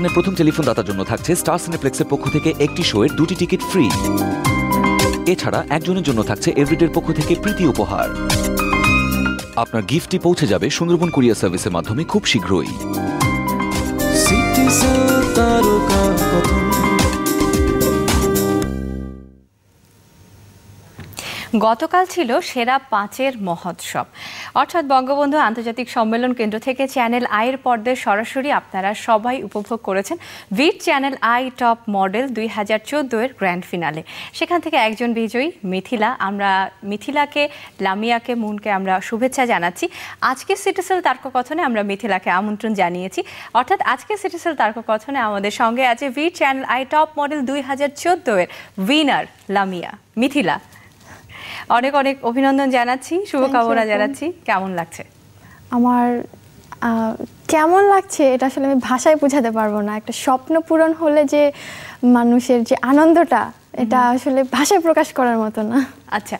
অনুষ্ঠানে প্রথম টেলিফোন দাতার জন্য থাকছে স্টার সিনেপ্লেক্সের পক্ষ থেকে একটি শোয়ের 2টি টিকিট ফ্রি। এছাড়া একজনের জন্য থাকছে এভরিডের পক্ষ থেকে প্রীতি উপহার। আপনার গিফটটি পৌঁছে যাবে সুন্দরবন কুরিয়ার সার্ভিসের মাধ্যমে খুব শীঘ্রই। গতকাল ছিল সেরা 5-এর মহোৎসব, অর্থাৎ বঙ্গবন্ধু আন্তর্জাতিক সম্মেলন কেন্দ্র থেকে চ্যানেল আইয়ের পর্দায় সরাসরি আপনারা সবাই উপভোগ করেছেন Veet channel I top model 2014-এর গ্র্যান্ড ফিনালে। সেখান থেকে একজন বিজয়ী মিথিলা। আমরা মিথিলাকে, লামিয়াকে, মুনকে আমরা শুভেচ্ছা জানাচ্ছি। আজকে সিটিসেল তার্ককথনে আমরা মিথিলাকে আমন্ত্রণ জানিয়েছি, অর্থাৎ আজকে সিটিসেল তার্ককথনে আমাদের সঙ্গে আছে Veet channel I top model 2014-এর উইনার লামিয়া। মিথিলা, অনেক অনেক অভিনন্দন জানাচ্ছি, শুভকামনা জানাচ্ছি। কেমন লাগছে? আমার কেমন লাগছে এটা আসলে আমি ভাষায় বোঝাতে পারবো না। একটা স্বপ্ন পূরণ হলে যে মানুষের যে আনন্দটা, এটা আসলে ভাষায় প্রকাশ করার মতো না। আচ্ছা,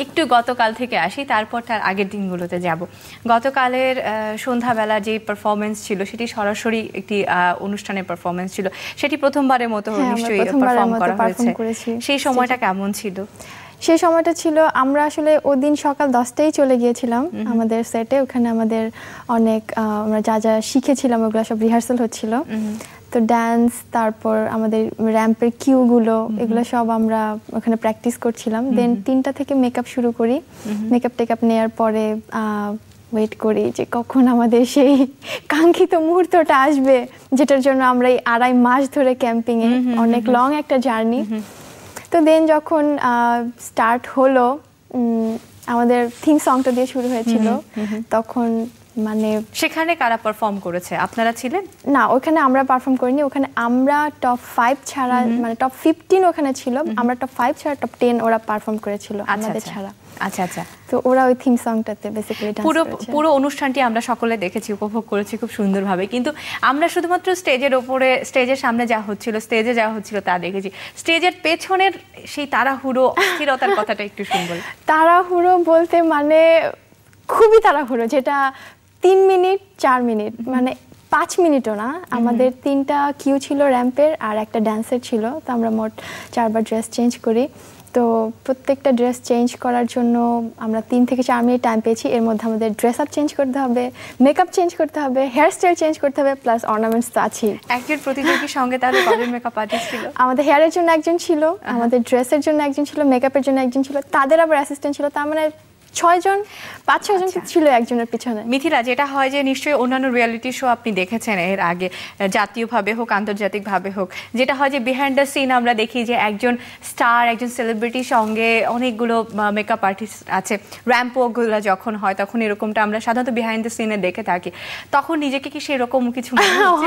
একটু গতকাল থেকে আসি, তারপর তার আগের দিনগুলোতে যাব। গতকালের সন্ধ্যাবেলা যে পারফরমেন্স ছিল সেটি সরাসরি একটি অনুষ্ঠানের পারফরমেন্স ছিল, সেটি প্রথমবারের মতো নিশ্চয়ই পারফর্ম করা হয়েছে। সেই সময়টা কেমন ছিল? সেই সময়টা ছিল, আমরা আসলে ওই দিন সকাল 10টায় চলে গিয়েছিলাম আমাদের সেটে। ওখানে আমাদের অনেক আমরা যা যা শিখেছিলাম ওগুলো সব রিহার্সাল হচ্ছিল। তো ডান্স, তারপর আমাদের র্যাম্পের কিউগুলো, এগুলো সব আমরা ওখানে প্র্যাকটিস করছিলাম। দেন 3টা থেকে মেকআপ শুরু করি। মেকআপ টেকআপ নেওয়ার পরে ওয়েট করি যে কখন আমাদের সেই কাঙ্ক্ষিত মুহূর্তটা আসবে, যেটার জন্য আমরা এই 2.5 মাস ধরে ক্যাম্পিংয়ে, অনেক লং একটা জার্নি। তো দেন যখন স্টার্ট হলো, আমাদের থিম সংটা দিয়ে শুরু হয়েছিল, তখন মানে সেখানে কারা পারফর্ম করেছে? আপনারা ছিলেন না, ওখানে আমরা পারফর্ম করিনি। ওখানে আমরা টপ 5 ছাড়া, মানে টপ 15 ওখানে ছিল, আমরা টপ 5 ছাড়া টপ 10 ওরা পারফর্ম করেছিল আমাদের ছাড়া। আচ্ছা আচ্ছা, তো ওরা ওই থিম সংটাতে বেসিক্যালি ডান্স করেছে। পুরো অনুষ্ঠানটি আমরা সকলে দেখেছি, উপভোগ করেছি খুব সুন্দরভাবে। কিন্তু আমরা শুধুমাত্র স্টেজের ওপরে, স্টেজের সামনে যা হচ্ছিল, স্টেজে যা হচ্ছিল তা দেখেছি। স্টেজের পেছনের সেই তাড়াহুড়ো, অস্থিরতার কথাটা একটু শুনবো। তাড়াহুড়ো বলতে মানে খুবই তাড়াহুড়ো, যেটা 3 মিনিট 4 মিনিট, মানে 5 মিনিটও না। আমাদের 3টা কিউ ছিল র্যাম্পের আর একটা ড্যান্সের ছিল। তো আমরা মোট 4বার ড্রেস চেঞ্জ করি। তো প্রত্যেকটা ড্রেস চেঞ্জ করার জন্য আমরা 3 থেকে 4 মিনিট টাইম পেয়েছি। এর মধ্যে আমাদের ড্রেস আপ চেঞ্জ করতে হবে, মেকআপ চেঞ্জ করতে হবে, হেয়ার স্টাইল চেঞ্জ করতে হবে, প্লাস অর্নামেন্টস তো আছেই। একজন প্রতিযোগীর সঙ্গে তাহলে কজন মেকআপ আর্টিস্ট ছিল? আমাদের হেয়ারের জন্য একজন ছিল, আমাদের ড্রেসের জন্য একজন ছিল, মেকআপের জন্য একজন ছিল, তাদের আবার অ্যাসিস্ট্যান্ট ছিল। তার মানে 5-6 জন ছিল একজনের পিছনে। মিথিলা, যেটা হয় যে নিশ্চয়ই অন্যান্য রিয়েলিটি শো আপনি দেখেছেন এর আগে, জাতীয়ভাবে হোক আন্তর্জাতিকভাবে হোক, যেটা হয় যে বিহাইন্ড দ্য সিন আমরা দেখি যে একজন স্টার, একজন সেলিব্রিটির সঙ্গে অনেকগুলো মেকআপ আর্টিস্ট আছে। র্যাম্প ওয়াকগুলো যখন হয় তখন এরকমটা আমরা সাধারণত বিহাইন্ড দ্য সিনে দেখে থাকি। তখন নিজেকে কি সেরকম কিছু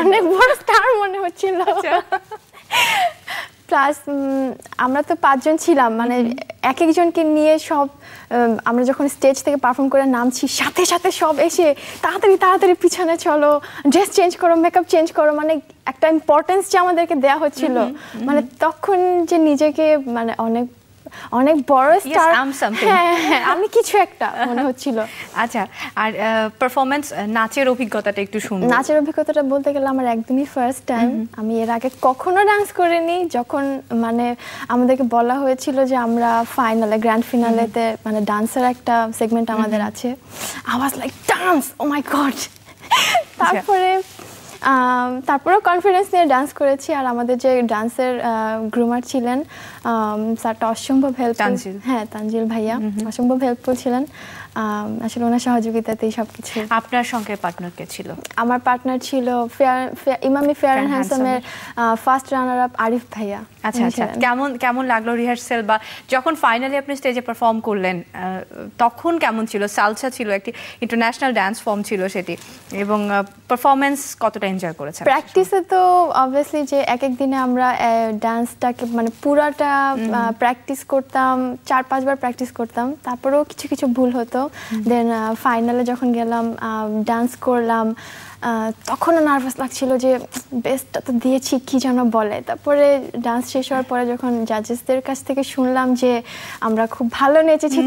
অনেক বড় স্টার মনে হচ্ছিল। প্লাস আমরা তো 5 জন ছিলাম, মানে এক একজনকে নিয়ে সব, আমরা যখন স্টেজ থেকে পারফর্ম করে নামছি, সাথে সাথে সব এসে তাড়াতাড়ি তাড়াতাড়ি পিছনে চলো, ড্রেস চেঞ্জ করো, মেকআপ চেঞ্জ করো, মানে একটা ইম্পর্টেন্স যে আমাদেরকে দেওয়া হচ্ছিল। মানে তখন যে নিজেকে মানে অনেক অনেক বড় স্টার, হ্যাঁ আমি কিছু একটা মনে হচ্ছিল। আচ্ছা, আর পারফরম্যান্স, নাচের অভিজ্ঞতাটা একটু শুনুন। নাচের অভিজ্ঞতাটা বলতে গেলে আমার একদমই ফার্স্ট টাইম। আমি এর আগে কখনো ডান্স করিনি। যখন মানে আমাদেরকে বলা হয়েছিল যে আমরা ফাইনালে, গ্র্যান্ড ফিনালেতে মানে ডান্সের একটা সেগমেন্ট আমাদের আছে, I was like dance, oh my god. তারপরেও কনফিডেন্স নিয়ে ডান্স করেছি। আর আমাদের যে ডান্সের গ্রুমার ছিলেন, স্যারটা অসম্ভব হেল্পফুল। হ্যাঁ, তানজিল ভাইয়া অসম্ভব হেল্পফুল ছিলেন। আসলে ওনার সহযোগিতাতেই সবকিছু। আপনার সঙ্গে পার্টনার কে ছিল? আমার পার্টনার ছিল ইমামি ফেয়ার অ্যান্ড হ্যান্ডসামের ফার্স্ট রানার আপ আরিফ ভাইয়া। আচ্ছা আচ্ছা, কেমন লাগলো রিহার্সেল, বা যখন ফাইনালি আপনি স্টেজে পারফর্ম করলেন তখন কেমন ছিল? সালসা ছিল, একটি ইন্টারন্যাশনাল ডান্স ফর্ম ছিল সেটি, এবং পারফরমেন্স কতটা এনজয় করেছেন? প্র্যাকটিসে তো অবভিয়াসলি যে এক এক দিনে আমরা ডান্সটাকে মানে পুরাটা প্র্যাকটিস করতাম, 4-5 বার প্র্যাকটিস করতাম, তারপরেও কিছু কিছু ভুল হতো। দেন ফাইনালে যখন গেলাম, ডান্স করলাম, তখনও নার্ভাস লাগছিল যে বেস্টটা তো দিয়েছি, কি যেন বলে। তারপরে ডান্স শেষ হওয়ার পরে যখন জাজেসদের কাছ থেকে শুনলাম যে আমরা খুব ভালো নেচেছি,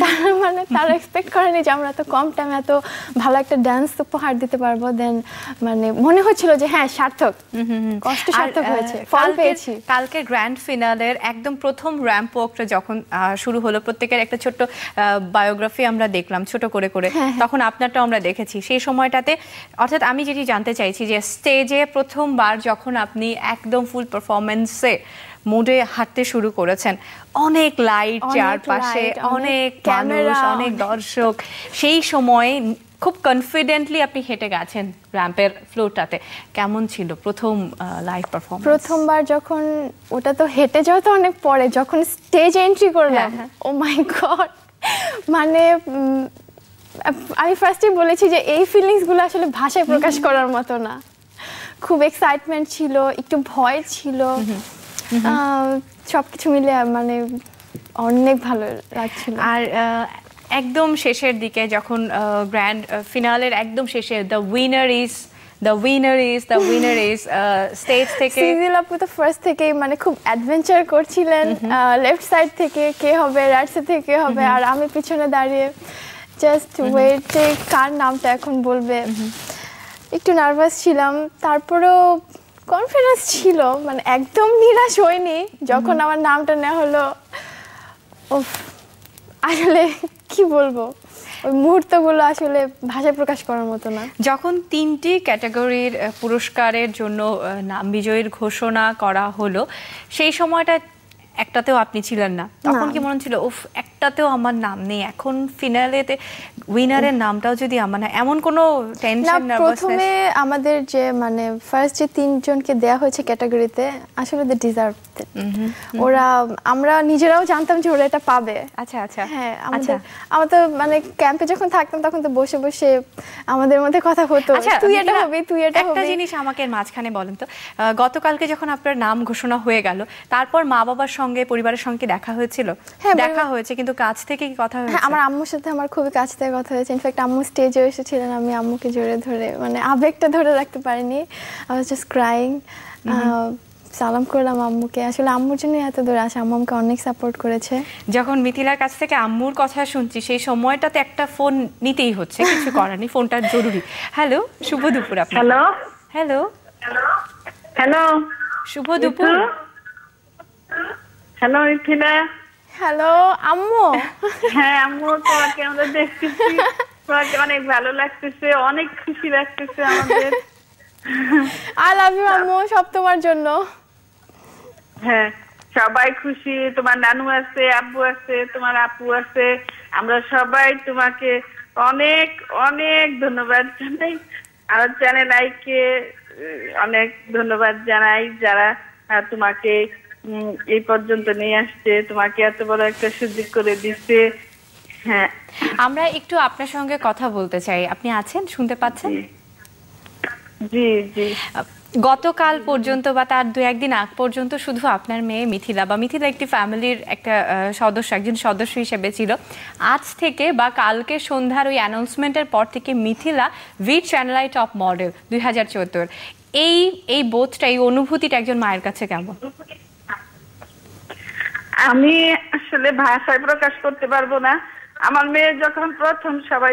তারা এক্সপেক্ট করেনি যে আমরা এত কম টাইমে এত ভালো একটা ডান্স উপহার দিতে পারবো। দেন মানে মনে হচ্ছিল যে হ্যাঁ সার্থক, কষ্ট সার্থক হয়েছে, ফল পেয়েছি। কালকে গ্র্যান্ড ফিনালের একদম প্রথম র্যাম্প ওয়াকটা যখন শুরু হলো, প্রত্যেকের একটা ছোট্ট বায়োগ্রাফি আমরা দেখলাম ছোট করে করে, তখন আপনারটাও আমরা দেখেছি সেই সময়টাতে। অর্থাৎ আমি যেটি জানতে চাইছি যে স্টেজে প্রথমবার যখন আপনি একদম ফুল পারফরমেন্সে মুডে হাঁটতে শুরু করেছেন, অনেক লাইট চারপাশে, অনেক মানুষ, অনেক দর্শক, সেই সময় খুব কনফিডেন্টলি আপনি হেঁটে গেছেন র্যাম্পের ফ্লোরটাতে, কেমন ছিল প্রথম লাইভ পারফরম্যান্স? প্রথমবার যখন, ওটা তো হেঁটে যাওয়া তো অনেক পরে, যখন স্টেজ এন্ট্রি করলাম, ও মাই গড, মানে আমি ফার্স্টে বলেছি যে এই ফিলিংসগুলো আসলে ভাষায় প্রকাশ করার মতো না। খুব এক্সাইটমেন্ট ছিল, একটু ভয় ছিল, সবকিছু মিলে মানে অনেক ভালো লাগছিল। আর একদম শেষের দিকে যখন গ্র্যান্ড ফিনালের একদম শেষে দ্য উইনার ইজ স্টেজ থেকে সিজিল আপু তো ফার্স্ট থেকে মানে খুব অ্যাডভেঞ্চার করছিলেন, লেফট সাইড থেকে কে হবে, রাইট সাইড থেকে কে হবে, আর আমি পিছনে দাঁড়িয়ে জাস্ট ওয়েটে কার নামটা এখন বলবে। একটু নার্ভাস ছিলাম, তারপরেও কনফিডেন্স ছিল, মানে একদম নিরাশ হয়নি যখন আমার নামটা নেওয়া হলো। আসলে কি বলবো, ওই মুহূর্তগুলো আসলে ভাষায় প্রকাশ করার মতো না। যখন 3টি ক্যাটাগরির পুরস্কারের জন্য নাম বিজয়ীর ঘোষণা করা হলো, সেই সময়টা একটাতেও আপনি ছিলেন না, তখন কি মনে ছিল উফ একটাতেও আমার নাম নেই, এখন ফিনালেতে উইনারের নামটাও যদি আমার না, এমন কোনো টেনশন নার্ভাসনেস? প্রথমে আমাদের যে মানে ফার্স্ট যে 3 জনকে দেয়া হয়েছে ক্যাটাগরিতে, আসলে দে ডিজার্ভ ইট। ওরা, আমরা নিজেরাও জানতাম যে ওরা এটা পাবে। আচ্ছা আচ্ছা, হ্যাঁ, আমরা তো মানে ক্যাম্পে যখন থাকতাম তখন তো বসে বসে আমাদের মধ্যে কথা হতো, তুই এটা হবে, তুই এটা হবে। একটা জিনিস আমাকে মাঝখানে বলেন তো, গতকালকে যখন আপনার নাম ঘোষণা হয়ে গেল, তারপর মা বাবার সঙ্গে, পরিবারের সঙ্গে দেখা হয়েছিল? হ্যাঁ, দেখা হয়েছে, কিন্তু কাছ থেকে কি কথা হয়েছে? হ্যাঁ, আমার আম্মুর সাথে আমার খুবই কাছ থেকে কথা হয়েছে। ইনফ্যাক্ট আম্মু স্টেজে এসেছিলেন, আমি আম্মুকে জড়িয়ে ধরে, মানে আবেগটা ধরে রাখতে পারিনি, আই ওয়াজ জাস্ট ক্রাইং। সালাম করলাম আম্মুকে, আসলে আম্মুর জন্য এত দূর আসা, আম্মু আমাকে অনেক সাপোর্ট করেছে। যখন মিথিলার কাছ থেকে আম্মুর কথা শুনছি, সেই সময়টাতে একটা ফোন নিতেই হচ্ছে, কিছু করার নেই, ফোনটা জরুরি। হ্যালো, শুভ দুপুর আপনার। হ্যালো হ্যালো হ্যালো, শুভ দুপুর। হ্যালো মিথিলা। হ্যালো আম্মু। হ্যাঁ আম্মু, তোমাকে আমরা দেখতেছি, তোমাকে অনেক ভালো লাগতেছে, অনেক খুশি লাগতেছে আমাদের। আই লাভ ইউ আম্মু, সব তোমার জন্য। হ্যাঁ, সবাই খুশি, তোমার নানু আছে, আব্বু আছে, তোমার আপু আছে, আমরা সবাই তোমাকে অনেক অনেক ধন্যবাদ জানাই। আর চ্যানেল আইকে অনেক ধন্যবাদ জানাই, যারা তোমাকে এই পর্যন্ত নিয়ে আসছে, তোমাকে এত বড় একটা সুযোগ করে দিচ্ছে। হ্যাঁ, আমরা একটু আপনার সঙ্গে কথা বলতে চাই, আপনি আছেন, শুনতে পাচ্ছেন? জি জি। গতকাল পর্যন্ত বা তার 2-1 দিন আগ পর্যন্ত শুধু আপনার মেয়ে মিথিলা, বা মিথিলা একটি ফ্যামিলির একটা সদস্য, একজন সদস্য হিসেবে ছিল। আজ থেকে বা কালকে সন্ধ্যার ওই অ্যানাউন্সমেন্টের পর থেকে Mithila Veet channel I top model 2014, এই বোধটা, এই অনুভূতিটা একজন মায়ের কাছে কেমন? আমি আসলে ভাষায় প্রকাশ করতে পারবো না। আমার মেয়ে যখন প্রথম সবাই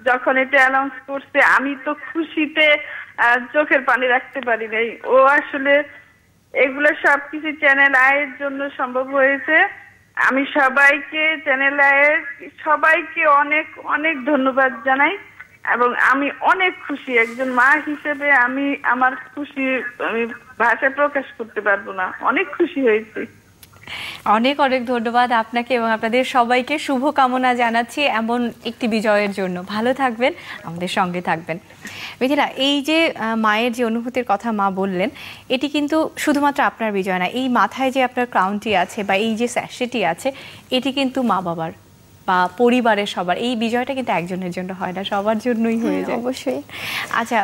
যখন এটা অ্যানাউন্স করছে, আমি তো খুশিতে চোখের পানি রাখতে পারি নাই। ও আসলে এগুলো সবকিছু চ্যানেল আয়ের জন্য সম্ভব হয়েছে। আমি সবাইকে, চ্যানেল আয়ের সবাইকে অনেক অনেক ধন্যবাদ জানাই, এবং আমি অনেক খুশি একজন মা হিসেবে। আমি আমার খুশি আমি ভাষায় প্রকাশ করতে পারবো না, অনেক খুশি হয়েছি। অনেক অনেক ধন্যবাদ আপনাকে এবং আপনাদের সবাইকে শুভকামনা জানাচ্ছি এমন একটি বিজয়ের জন্য। ভালো থাকবেন, আমাদের সঙ্গে থাকবেন। মিথিলা, এই যে মায়ের যে অনুভূতির কথা মা বললেন, এটি কিন্তু শুধুমাত্র আপনার বিজয় না, এই মাথায় যে আপনার ক্রাউনটি আছে বা এই যে স্যাশটি আছে, এটি কিন্তু মা বাবার বা পরিবারের সবার। এই বিজয়টা কিন্তু একজনের জন্য হয় না, সবার জন্যই হয়ে যায়। অবশ্যই। আচ্ছা,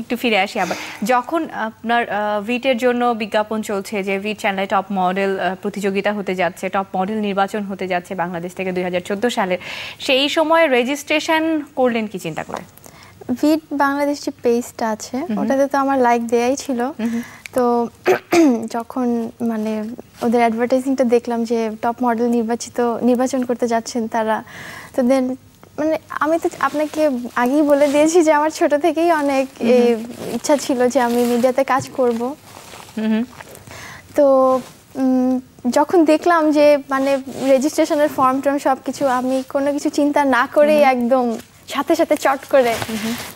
একটু ফিরে আসি আবার। যখন আপনার ভিটের জন্য বিজ্ঞাপন চলছে যে ভিট চ্যানেলে টপ মডেল প্রতিযোগিতা হতে যাচ্ছে, টপ মডেল নির্বাচন হতে যাচ্ছে বাংলাদেশ থেকে 2014 সালের, সেই সময় রেজিস্ট্রেশন করলেন কি চিন্তা করে? ভিট বাংলাদেশ যে পেজটা আছে, ওটাতে তো আমার লাইক দেয়াই ছিল। তো যখন মানে ওদের অ্যাডভার্টাইজিংটা দেখলাম যে টপ মডেল নির্বাচন করতে যাচ্ছেন তারা, তো দেন মানে আমি তো আপনাকে আগেই বলে দিয়েছি যে আমার ছোট থেকেই অনেক ইচ্ছা ছিল যে আমি মিডিয়াতে কাজ করব। তো যখন দেখলাম যে মানে রেজিস্ট্রেশনের ফর্ম টর্ম সব কিছু, আমি কোনো কিছু চিন্তা না করেই একদম সাথে সাথে চট করে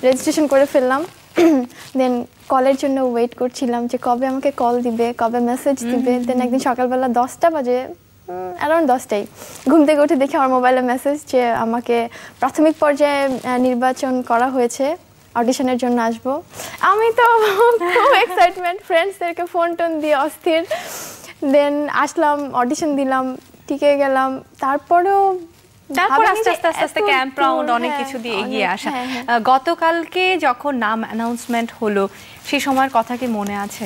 রেজিস্ট্রেশন করে ফেললাম। দেন কলের জন্য ওয়েট করছিলাম যে কবে আমাকে কল দিবে, কবে মেসেজ দিবে। দেন একদিন সকালবেলা 10টা বাজে, অ্যারাউন্ড 10টায় ঘুম থেকে উঠে দেখি আমার মোবাইলে মেসেজ যে আমাকে প্রাথমিক পর্যায়ে নির্বাচন করা হয়েছে, অডিশনের জন্য আসবো। আমি তো খুব এক্সাইটমেন্ট, ফ্রেন্ডসদেরকে ফোন টোন দিয়ে অস্থির। দেন আসলাম, অডিশন দিলাম, টিকে গেলাম। তারপর আস্তে আস্তে ক্যাম্প রাউন্ড অনেক কিছু দিয়ে এগিয়ে আসা। গতকালকে যখন নাম অ্যানাউন্সমেন্ট হলো সেই সময়ের কথা কি মনে আছে?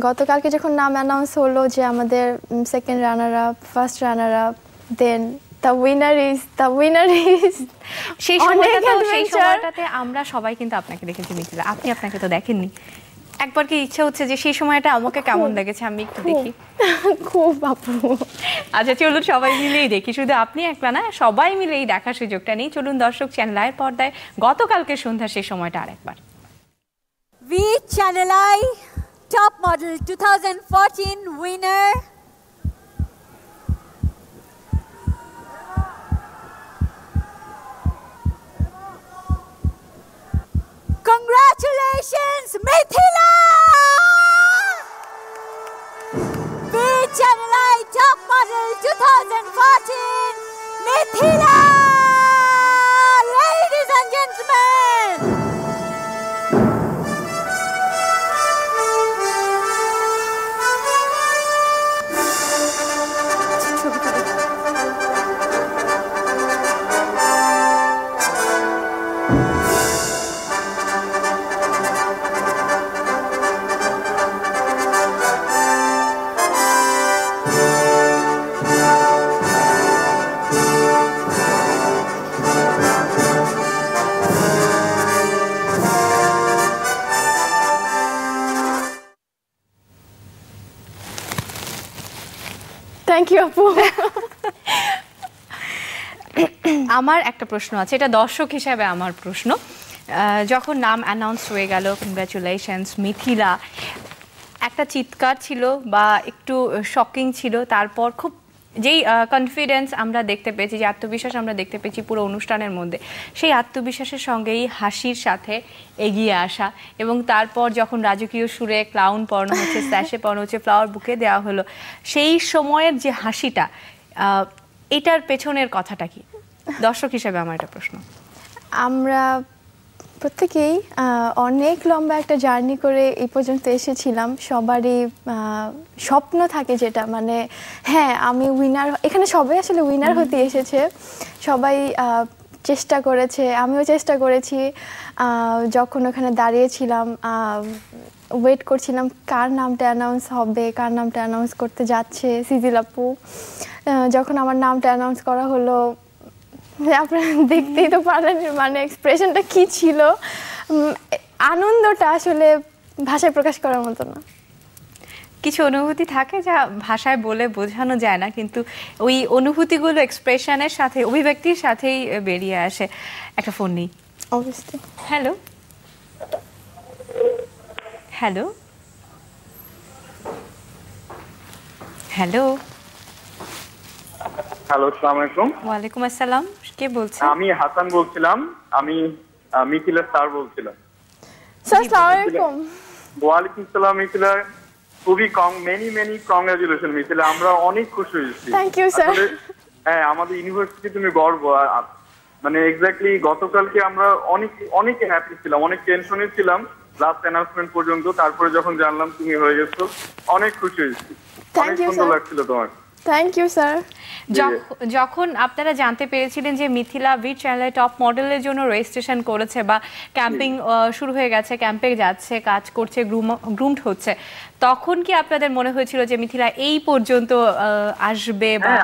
গতকালকে যখন নাম অ্যানাউন্স হলো যে আমাদের second runner up, first runner up, then the winner is সেই সময়টাতে আমরা সবাই কিন্তু আপনাকে দেখেছি মিথিলা, আপনি আপনাকে তো দেখেননি। একবার কি ইচ্ছা হচ্ছে যে সেই সময়টা আমাকে কেমন লেগেছে আমি একটু দেখি? খুব আপু। আচ্ছা চলুন সবাই মিলেই দেখি, শুধু আপনি একলা না, সবাই মিলেই দেখার সুযোগটা নেই। চলুন দর্শক চ্যানেল আইয়ের পর্দায় গতকালকে সন্ধ্যা সেই সময়টা আরেকবার। We Channel I Top Model 2014 winner congratulations Mithila! We Channel I Top Model 2014 Mithila! Ladies and gentlemen, thank you আপু। আমার একটা প্রশ্ন আছে, এটা দর্শক হিসেবে আমার প্রশ্ন। যখন নাম অ্যানাউন্স হয়ে গেল, কংগ্রাচুলেশনস মিথিলা, একটা চিৎকার ছিল বা একটু শকিং ছিল, তারপর খুব যেই কনফিডেন্স আমরা দেখতে পেয়েছি, যে আত্মবিশ্বাস আমরা দেখতে পেয়েছি পুরো অনুষ্ঠানের মধ্যে, সেই আত্মবিশ্বাসের সঙ্গেই হাসির সাথে এগিয়ে আসা, এবং তারপর যখন রাজকীয় সুরে ক্লাউন পরানো হচ্ছে, স্যাশে পরানো হচ্ছে, ফ্লাওয়ার বুকে দেওয়া হলো, সেই সময়ের যে হাসিটা, এটার পেছনের কথাটা কি? দর্শক হিসেবে আমার একটা প্রশ্ন। আমরা প্রত্যেকেই অনেক লম্বা একটা জার্নি করে এই পর্যন্ত এসেছিলাম। সবারই স্বপ্ন থাকে যেটা, মানে হ্যাঁ আমি উইনার, এখানে সবাই আসলে উইনার হতে এসেছে, সবাই চেষ্টা করেছে, আমিও চেষ্টা করেছি। যখন ওখানে দাঁড়িয়েছিলাম, ওয়েট করছিলাম কার নামটা অ্যানাউন্স হবে, কার নামটা অ্যানাউন্স করতে যাচ্ছে সিজিল আপু। যখন আমার নামটা অ্যানাউন্স করা হলো, আপনারা দেখতেই তো পারেন মানে এক্সপ্রেশনটা কি ছিল, আনন্দটা আসলে ভাষায় প্রকাশ করার মতো না। কিছু অনুভূতি থাকে যা ভাষায় বলে বোঝানো যায় না, কিন্তু ওই অনুভূতিগুলো এক্সপ্রেশনের সাথে, অভিব্যক্তির সাথেই বেরিয়ে আসে। একটা ফোন নেই অবশ্যই। হ্যালো হ্যালো হ্যালো হ্যালো, আসসালামু আলাইকুম। ওয়ালাইকুম আসসালাম, কে বলছেন? আমি হাসান বলছিলাম, আমি মিথিলা স্যার বলছিলাম। স্যার আসসালামু আলাইকুম। ওয়ালাইকুম আসসালাম মিথিলা, খুবই মেনি কংগ্রাচুলেশন মিথিলা, আমরা অনেক খুশি হয়েছি। Thank you sir. হ্যাঁ, আমাদের ইউনিভার্সিটি তুমি গর্ব, মানে এক্স্যাক্টলি গতকালকে আমরা অনেক হ্যাপি ছিলাম, অনেক টেনশনে ছিলাম লাস্ট অ্যানাউন্সমেন্ট পর্যন্ত। তারপরে যখন জানলাম তুমি হয়ে গেছো, অনেক খুশি হয়েছি, অনেক সুন্দর লাগছিল তোমার। Thank you sir. যখন আপনারা জানতে পেরেছিলেন যে মিথিলা ভিট চ্যানেলে টপ মডেলের জন্য রেজিস্ট্রেশন করেছে বা ক্যাম্পিং শুরু হয়ে গেছে, ক্যাম্পে যাচ্ছে, কাজ করছে, গ্রুমড হচ্ছে, তখন কি আপনাদের মনে হয়েছিল যে মিথিলা এই পর্যন্ত আসবে? হ্যাঁ,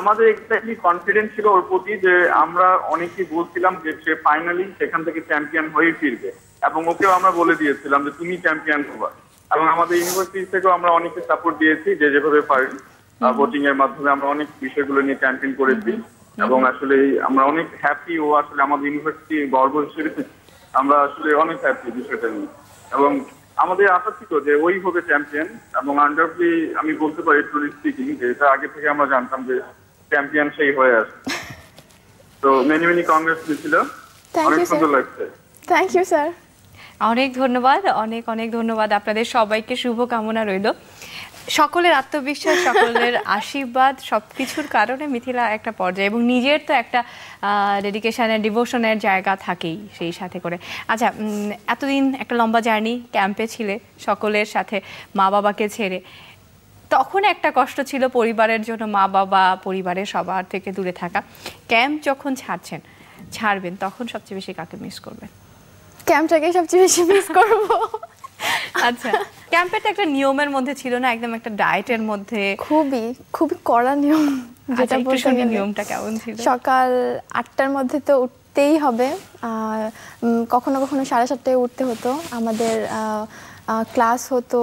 আমাদের এক্স্যাক্টলি কনফিডেন্স ছিল ওর প্রতি, যে আমরা অনেকেই বলছিলাম যে সে ফাইনালি সেখান থেকে চ্যাম্পিয়ন হয়ে ফিরবে। এবং ওকেও আমরা বলে দিয়েছিলাম যে তুমি চ্যাম্পিয়ন হবা। এবং আমাদের ইউনিভার্সিটি থেকেও আমরা অনেকে সাপোর্ট দিয়েছি, যে যেভাবে পারি ভোটিং এর মাধ্যমে আমরা অনেক বিষয়গুলো নিয়ে ক্যাম্পেইন করেছি। এবং আসলে আমরা অনেক হ্যাপি, ও আসলে আমাদের ইউনিভার্সিটি গর্ব হিসেবে আমরা আসলে অনেক হ্যাপি বিষয়টা নিয়ে। এবং আমাদের আশা ছিল যে ওই হবে চ্যাম্পিয়ন, এবং আন্ডারপ্লি আমি বলতে পারি ট্রুলি স্পিকিং যে এটা আগে থেকে আমরা জানতাম যে চ্যাম্পিয়ন সেই হয়ে আসে। তো মেনি কংগ্রেস ছিল, অনেক সুন্দর লাগছে। Thank you sir. অনেক ধন্যবাদ, অনেক অনেক ধন্যবাদ আপনাদের সবাইকে। শুভকামনা রইল। সকলের আত্মবিশ্বাস, সকলের আশীর্বাদ সবকিছুর কারণে মিথিলা একটা পর্যায়ে, এবং নিজের তো একটা ডেডিকেশনের ডিভোশনের জায়গা থাকেই সেই সাথে করে। আচ্ছা, এতদিন একটা লম্বা জার্নি ক্যাম্পে ছিলে সকলের সাথে, মা বাবাকে ছেড়ে। তখন একটা কষ্ট ছিল পরিবারের জন্য, মা বাবা পরিবারের সবার থেকে দূরে থাকা। ক্যাম্প যখন ছাড়বেন তখন সবচেয়ে বেশি কাকে মিস করবেন? ক্যাম্পটাকে সবচেয়ে বেশি মিস করব। আচ্ছা, ক্যাম্পের একটা নিয়মের মধ্যে ছিল না, একদম একটা ডায়েটের মধ্যে, খুবই কড়া নিয়ম। যেটা বলতে গেলে নিয়মটা কেমন ছিল? সকাল 8টার মধ্যে তো উঠতেই হবে। কখনো কখনো 7:30টায় উঠতে হতো। আমাদের ক্লাস হতো,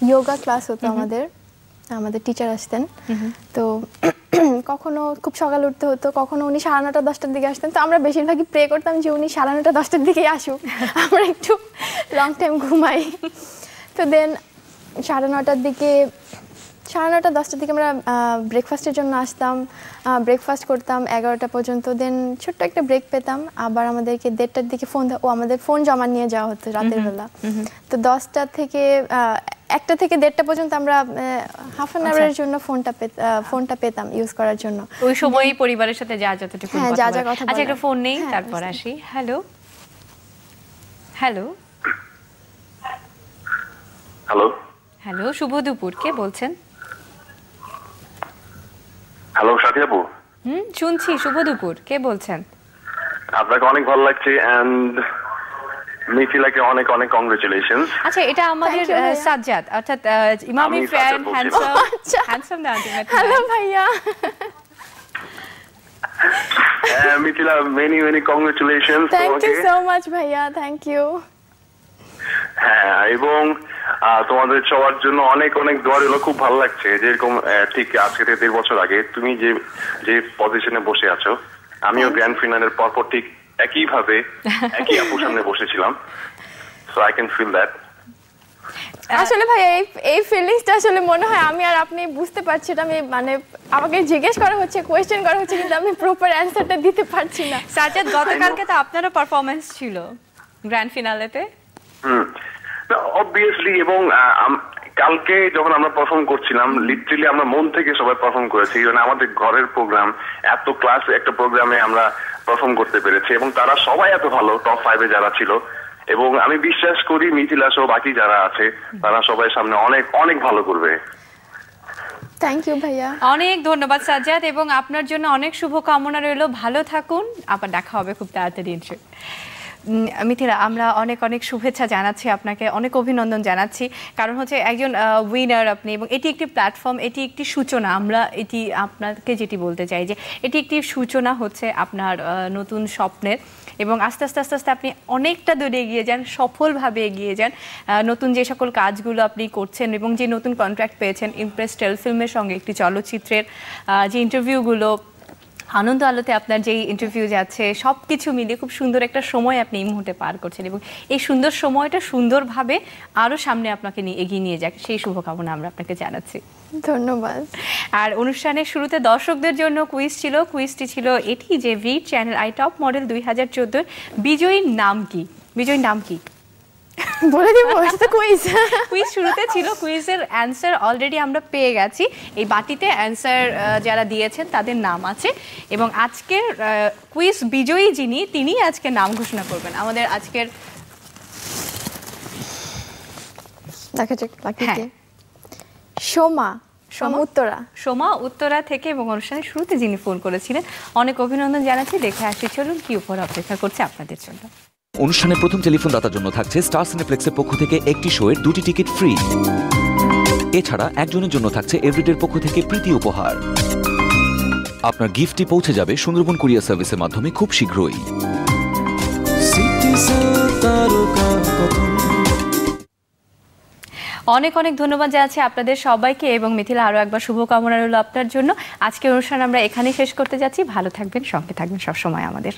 যোগা ক্লাস হতো, আমাদের টিচার আসতেন। তো কখনো খুব সকালে উঠতে হতো, কখনো উনি 9:30 10টার দিকে আসতেন। তো আমরা বেশিরভাগই প্রে করতাম যে উনি 9:30 10টার দিকেই আসুক, আমরা একটু লং টাইম ঘুমাই। তো দেন 9:30 দিকে 10টার দিকে আমরা ব্রেকফাস্টের জন্য আসতাম, ব্রেকফাস্ট করতাম 11টা পর্যন্ত। দেন ছোট্ট একটা ব্রেক পেতাম, আবার আমাদেরকে 1:30টার দিকে আমাদের ফোন জমা নিয়ে যাওয়া হতো রাতের বেলা। তো 1টা থেকে 1টা পর্যন্ত আমরা হাফ অ্যান আওয়ারের জন্য ফোনটা পেতাম ইউজ করার জন্য। ওই সময়ই পরিবারের সাথে যতটুকু কথা বলা। আচ্ছা, একটা ফোন নেই, তারপর আসি। হ্যালো হ্যালো হ্যালো হ্যালো, শুভ দুপুর, কে বলছেন? হ্যালো সাথী আপু। শুনছি, শুভ দুপুর, কে বলছেন? আপনাকে অনেক ভালো লাগছে এন্ড মিথিলাকে অনেক অনেক কংগ্রেচুলেশনস। আচ্ছা, এটা আমাদের সাজ্জাদ, অর্থাৎ Emami friend, handsome the ultimate. Hello ভাইয়া। Mithila, many congratulations. Thank you so much ভাইয়া, থ্যাংক ইউ। হ্যাঁ, এবং তোমাদের সবার জন্য অনেক অনেক দোয়া রইল। খুব ভালো লাগছে যেরকম ঠিক আজকে থেকে 1.5 বছর আগে তুমি যে পজিশনে বসে আছো, আমিও গ্র্যান্ড ফিনালের পরপর ঠিক একইভাবে একই আপুর সামনে বসেছিলাম। So I can feel that. আসলে ভাই এই ফিলিংসটা আসলে মনে হয় আমি আর আপনি বুঝতে পারছি না। আমি মানে আমাকে জিজ্ঞেস করা হচ্ছে, কোয়েশ্চেন করা হচ্ছে, কিন্তু আমি প্রপার অ্যানসারটা দিতে পারছি না। সাজ্জাদ, গতকালকে তো আপনারও পারফরম্যান্স ছিল গ্র্যান্ড ফিনালেতে। অবভিয়াসলি, এবং কালকে যখন আমরা পারফর্ম করছিলাম, লিটারালি আমরা মন থেকে সবাই পারফর্ম করেছি। মানে আমাদের ঘরের প্রোগ্রাম, এত ক্লাস একটা প্রোগ্রামে আমরা পারফর্ম করতে পেরেছি, এবং তারা সবাই এত ভালো, টপ 5-এ যারা ছিল। এবং আমি বিশ্বাস করি মিথিলা সহ বাকি যারা আছে তারা সবাই সামনে অনেক অনেক ভালো করবে। থ্যাংক ইউ ভাইয়া, অনেক ধন্যবাদ সাজ্জাদ, এবং আপনার জন্য অনেক শুভকামনা রইল। ভালো থাকুন, আবার দেখা হবে খুব তাড়াতাড়ি। মিথিলা, আমরা অনেক অনেক শুভেচ্ছা জানাচ্ছি আপনাকে, অনেক অভিনন্দন জানাচ্ছি। কারণ হচ্ছে একজন উইনার আপনি, এবং এটি একটি প্ল্যাটফর্ম, এটি একটি সূচনা। আমরা এটি আপনাকে যেটি বলতে চাই যে এটি একটি সূচনা হচ্ছে আপনার নতুন স্বপ্নের, এবং আস্তে আস্তে আস্তে আস্তে আপনি অনেকটা দূরে এগিয়ে যান, সফলভাবে এগিয়ে যান। নতুন যে সকল কাজগুলো আপনি করছেন, এবং যে নতুন কন্ট্রাক্ট পেয়েছেন ইমপ্রেস টেলিফিল্মের সঙ্গে একটি চলচ্চিত্রের, যে ইন্টারভিউগুলো, আনন্দ আলোতে আপনার যেই ইন্টারভিউ যাচ্ছে, সব কিছু মিলিয়ে খুব সুন্দর একটা সময় আপনি এই মুহূর্তে পার করছেন, এবং এই সুন্দর সময়টা সুন্দরভাবে আরও সামনে আপনাকে এগিয়ে নিয়ে যাক, সেই শুভকামনা আমরা আপনাকে জানাচ্ছি। ধন্যবাদ। আর অনুষ্ঠানের শুরুতে দর্শকদের জন্য কুইজ ছিল। কুইজটি ছিল এটি যে ভিট চ্যানেল আই টপ মডেল 2014 বিজয়ীর নাম কি? বিজয়ীর নাম কি বলে দিব? কুইজ শুরুতে ছিল, কুইজের অ্যান্সার অলরেডি আমরা পেয়ে গেছি। এই বাটিতে অ্যান্সার যারা দিয়েছেন তাদের নাম আছে, এবং আজকের কুইজ বিজয়ী যিনি, তিনি আজকে নাম ঘোষণা করবেন। আমাদের আজকের দেখা যাক বাকিতে। সোমা উত্তরা থেকে, এবং অনুষ্ঠানের শুরুতে যিনি ফোন করেছিলেন, অনেক অভিনন্দন জানাচ্ছি। দেখে আসি চলুন কি উপর অপেক্ষা করছে আপনাদের জন্য। অনুষ্ঠানের প্রথম টেলিফোন দাতার জন্য থাকছে স্টার সিনেপ্লেক্সের পক্ষ থেকে একটি শোয়ের 2টি টিকিট ফ্রি। এছাড়া একজনের জন্য থাকছে এভরিডের পক্ষ থেকে প্রীতি উপহার। আপনার গিফটটি পৌঁছে যাবে সুন্দরবন কুরিয়ার সার্ভিসের মাধ্যমে খুব শীঘ্রই। সিটি অনেক অনেক ধন্যবাদ জানাচ্ছি আপনাদের সবাইকে এবং মিথিলা আরও একবার শুভকামনা রইল আপনার জন্য। আজকের অনুষ্ঠান আমরা এখানেই শেষ করতে যাচ্ছি। ভালো থাকবেন, সঙ্গে থাকবেন সবসময় আমাদের।